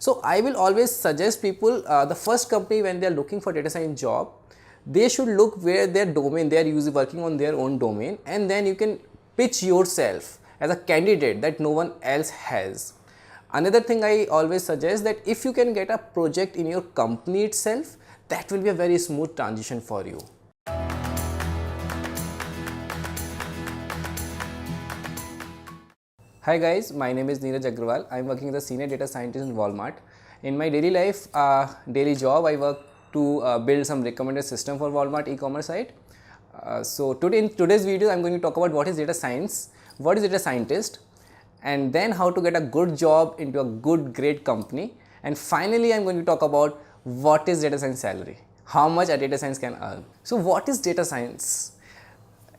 So I will always suggest people, the first company when they are looking for data science job, they should look where their domain, they are using working on their own domain, and then you can pitch yourself as a candidate that no one else has. Another thing I always suggest, that if you can get a project in your company itself, that will be a very smooth transition for you. Hi guys, my name is Neeraj Agrawal. I am working as a senior data scientist in Walmart. In my daily life, daily job, I work to build some recommended system for Walmart e-commerce site. So in today's video, I am going to talk about what is data science, what is data scientist, and then how to get a good job into a good, great company. And finally, I am going to talk about what is data science salary, how much a data science can earn. So what is data science?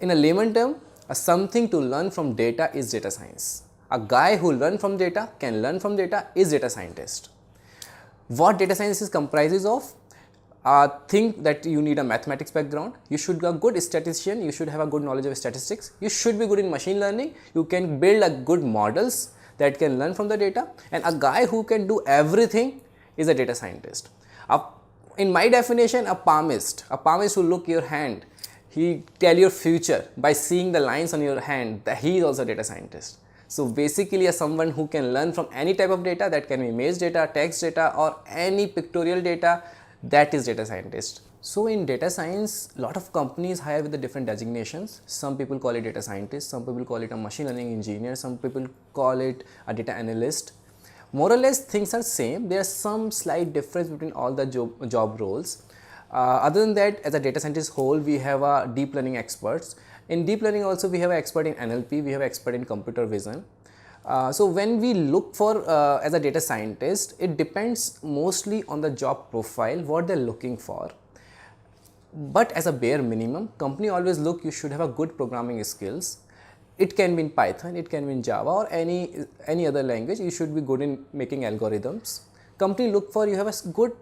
In a layman term, something to learn from data is data science. A guy who learns from data, can learn from data, is data scientist. What data science is comprises of? Think that you need a mathematics background, you should be a good statistician, you should have a good knowledge of statistics, you should be good in machine learning, you can build a good models that can learn from the data, and a guy who can do everything is a data scientist. In my definition, a palmist who look your hand, he tell your future by seeing the lines on your hand, that he is also a data scientist. So basically, someone who can learn from any type of data, that can be image data, text data, or any pictorial data, that is data scientist. So in data science, a lot of companies hire with the different designations. Some people call it data scientist, some people call it a machine learning engineer, some people call it a data analyst. More or less things are same. There is some slight difference between all the job roles. Other than that, as a data scientist whole, we have a deep learning experts. In deep learning also, we have an expert in NLP, we have an expert in computer vision. So when we look for as a data scientist, it depends mostly on the job profile, what they're looking for. But as a bare minimum, company always look, you should have a good programming skills. It can be in Python, it can be in Java, or any other language. You should be good in making algorithms. Company look for you have a good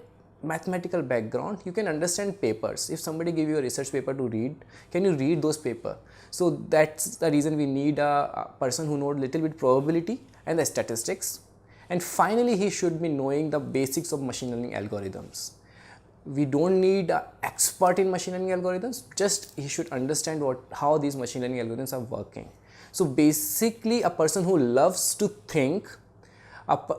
mathematical background, you can understand papers. If somebody give you a research paper to read, can you read those papers? So that's the reason we need a person who knows little bit probability and the statistics. And finally, he should be knowing the basics of machine learning algorithms. We don't need an expert in machine learning algorithms, just he should understand how these machine learning algorithms are working. So basically, a person who loves to think,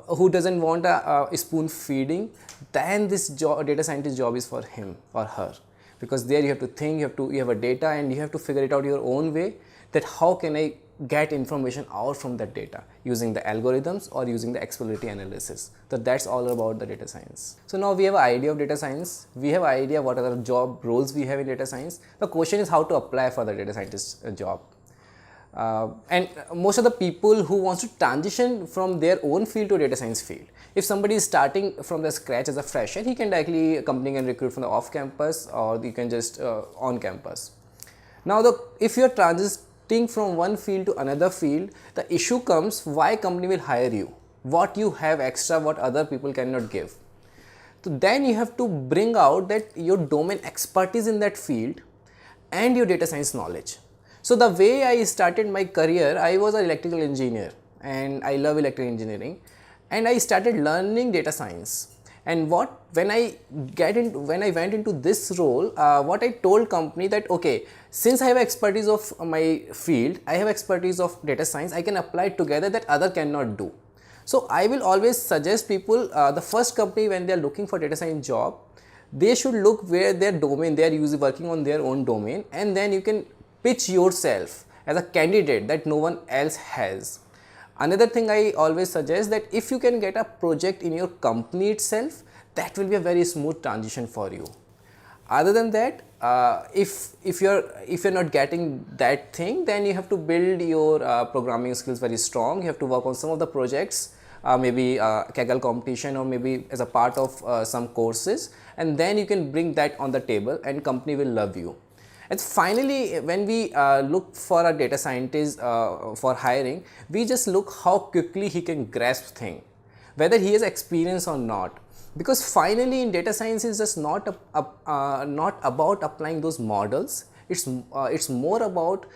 who doesn't want a spoon feeding, then this data scientist job is for him or her, because there you have to think, you have a data, and you have to figure it out your own way, that how can I get information out from that data using the algorithms or using the exploratory analysis. So that's all about the data science. So now we have an idea of data science, we have an idea what are the job roles we have in data science. The question is how to apply for the data scientist job. And most of the people who wants to transition from their own field to data science field, if somebody is starting from the scratch as a fresher, he can directly company can recruit from the off campus, or you can just on campus. Now if you are transiting from one field to another field, the issue comes, why company will hire you, what you have extra what other people cannot give. So then you have to bring out that your domain expertise in that field and your data science knowledge. So the way I started my career, I was an electrical engineer and I love electrical engineering, and I started learning data science. And when I went into this role, what I told company that, okay, since I have expertise of my field, I have expertise of data science, I can apply it together that other cannot do. So I will always suggest people, the first company when they are looking for data science job, they should look where their domain, they are working on their own domain, and then you can pitch yourself as a candidate that no one else has. Another thing I always suggest, that if you can get a project in your company itself, that will be a very smooth transition for you. Other than that, if you're not getting that thing, then you have to build your programming skills very strong. You have to work on some of the projects, maybe Kaggle competition, or maybe as a part of some courses, and then you can bring that on the table and company will love you. And finally, when we look for a data scientist for hiring, we just look how quickly he can grasp things, whether he has experience or not. Because finally in data science is just not about applying those models, it's more about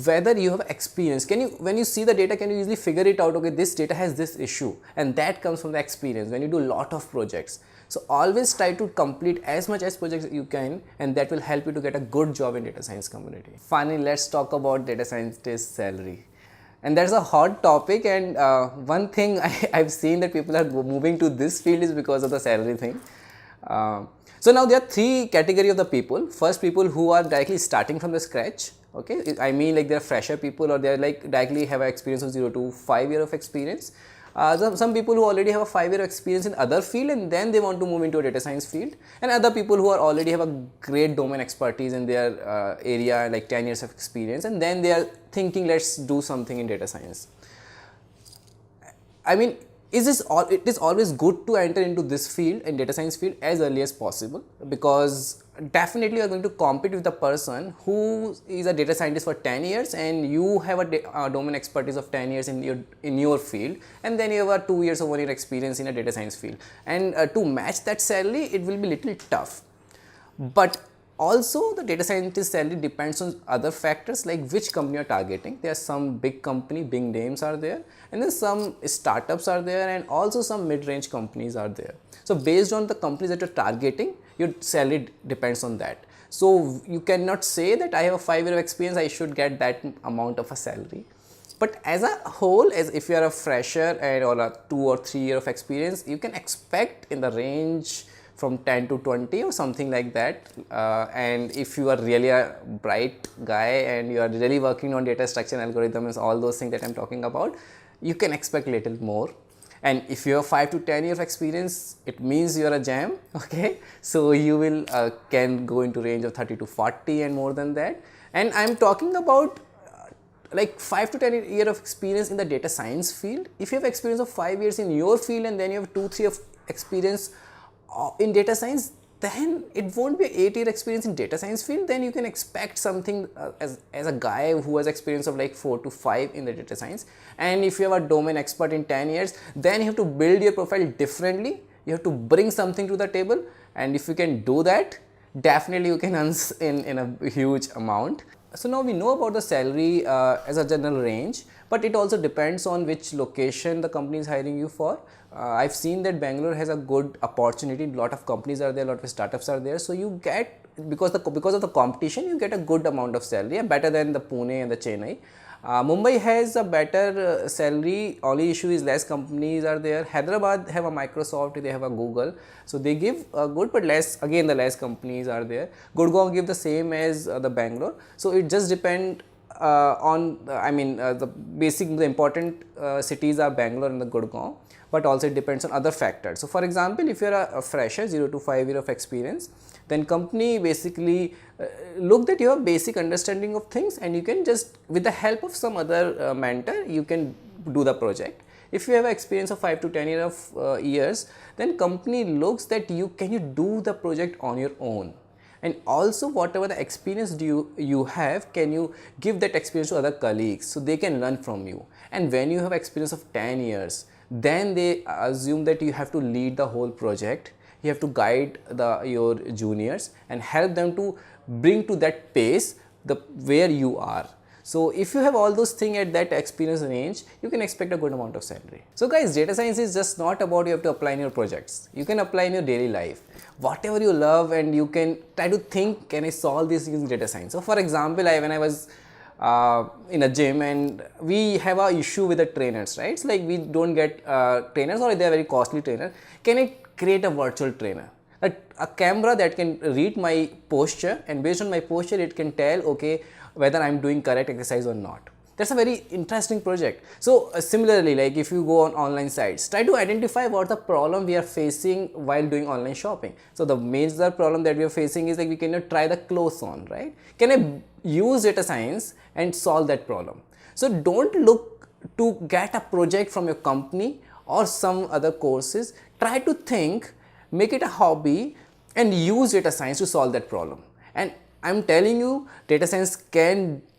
whether you have experience. Can you, when you see the data, can you easily figure it out? Okay, this data has this issue, and that comes from the experience when you do a lot of projects. So always try to complete as much as projects you can, and that will help you to get a good job in data science community. Finally, let's talk about data scientist salary. And that's a hot topic, and one thing I've seen that people are moving to this field is because of the salary thing. So now there are three category of the people. First, people who are directly starting from the scratch. Okay, I mean like they're fresher people, or they're like directly have an experience of 0 to 5 year of experience. Some people who already have a 5 year experience in other field, and then they want to move into a data science field, and other people who are already have a great domain expertise in their area, like 10 years of experience, and then they are thinking, let's do something in data science. I mean, it is always good to enter into this field, in data science field, as early as possible, because definitely you are going to compete with the person who is a data scientist for 10 years and you have a domain expertise of 10 years in your field, and then you have a 2 years or 1 year experience in a data science field, and to match that salary it will be little tough. But also the data scientist salary depends on other factors, like which company you are targeting. There are some big company, big names are there, and then some startups are there, and also some mid-range companies are there. So based on the companies that you are targeting, your salary depends on that. So you cannot say that I have a 5 year of experience, I should get that amount of a salary. But as a whole, as if you are a fresher and or a 2 or 3 year of experience, you can expect in the range from 10 to 20 or something like that. And if you are really a bright guy and you are really working on data structure and algorithms, all those things that I'm talking about, you can expect little more. And if you have 5 to 10 years of experience, it means you are a gem. Okay, so you will can go into range of 30 to 40 and more than that. And I'm talking about like 5 to 10 years of experience in the data science field. If you have experience of 5 years in your field and then you have 2-3 of experience in data science, then it won't be an 8 year experience in data science field. Then you can expect something as a guy who has experience of like 4 to 5 in the data science. And if you have a domain expert in 10 years, then you have to build your profile differently. You have to bring something to the table, and if you can do that, definitely you can earn in a huge amount. So now we know about the salary as a general range, but it also depends on which location the company is hiring you for. I've seen that Bangalore has a good opportunity. A lot of companies are there, a lot of startups are there. So you get, because of the competition, you get a good amount of salary, better than the Pune and the Chennai. Mumbai has a better salary. Only issue is less companies are there. Hyderabad have a Microsoft, they have a Google, so they give good, but less, again the less companies are there. Gurgaon give the same as the Bangalore. So it just depend on the important cities are Bangalore and the Gurgaon, but also it depends on other factors. So for example, if you are a fresher, 0 to 5 year of experience, then company basically look that you have basic understanding of things, and you can just, with the help of some other mentor, you can do the project. If you have experience of 5 to 10 years, then company looks that you do the project on your own. And also whatever the experience you have, can you give that experience to other colleagues so they can learn from you. And when you have experience of 10 years, then they assume that you have to lead the whole project. You have to guide your juniors and help them to bring to that pace where you are. So if you have all those things at that experience range, you can expect a good amount of salary. So guys, data science is just not about you have to apply in your projects. You can apply in your daily life. Whatever you love, and you can try to think, can I solve this using data science? So for example, when I was in a gym, and we have a issue with the trainers, right? It's like we don't get trainers, or they are very costly trainer. Can I create a virtual trainer? A camera that can read my posture, and based on my posture it can tell, okay, whether I'm doing correct exercise or not. That's a very interesting project. So similarly, like if you go on online sites, try to identify what the problem we are facing while doing online shopping. So the major problem that we are facing is like we cannot try the clothes on, right? Can I use data science and solve that problem? So don't look to get a project from your company or some other courses. Try to think, make it a hobby, and use data science to solve that problem. And I'm telling you, data science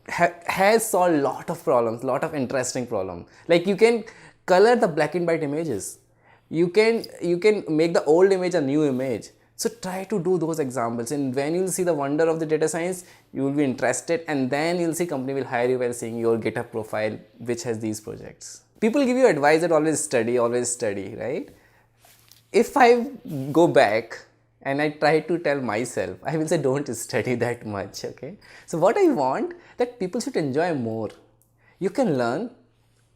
has solved a lot of problems, lot of interesting problems. Like you can color the black and white images. You can make the old image a new image. So try to do those examples, and when you'll see the wonder of the data science, you will be interested, and then you'll see company will hire you while seeing your GitHub profile which has these projects. People give you advice that always study, right? If I go back and I try to tell myself, I will say don't study that much, okay? So what I want, that people should enjoy more. You can learn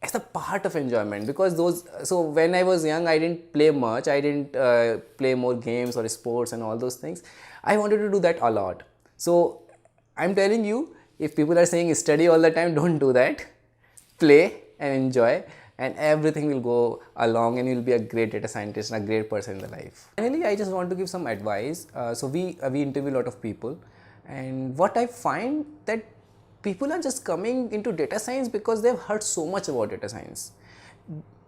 as a part of enjoyment, because so when I was young, I didn't play much, I didn't play more games or sports and all those things. I wanted to do that a lot. So I'm telling you, if people are saying study all the time, don't do that. Play and enjoy, and everything will go along, and you'll be a great data scientist and a great person in the life. Finally, I just want to give some advice. So we interview a lot of people, and what I find that people are just coming into data science because they've heard so much about data science.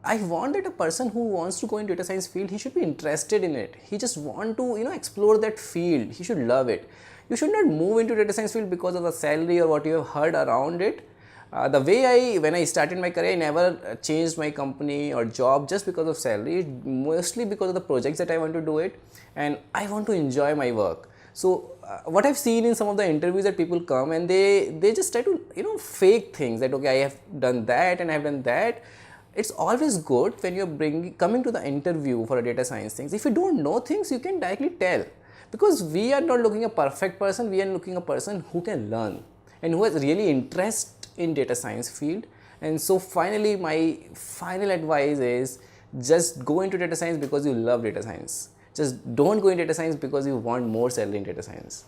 I want that a person who wants to go in data science field, he should be interested in it. He just want to, explore that field. He should love it. You should not move into data science field because of the salary or what you have heard around it. When I started my career, I never changed my company or job just because of salary, mostly because of the projects that I want to do it, and I want to enjoy my work. So what I've seen in some of the interviews, that people come and they just try to fake things, that okay, I have done that and I have done that. It's always good when you're coming to the interview for a data science things. If you don't know things, you can directly tell, because we are not looking a perfect person, we are looking a person who can learn and who has really interest in data science field. And so finally, my final advice is just go into data science because you love data science. Just don't go into data science because you want more salary in data science.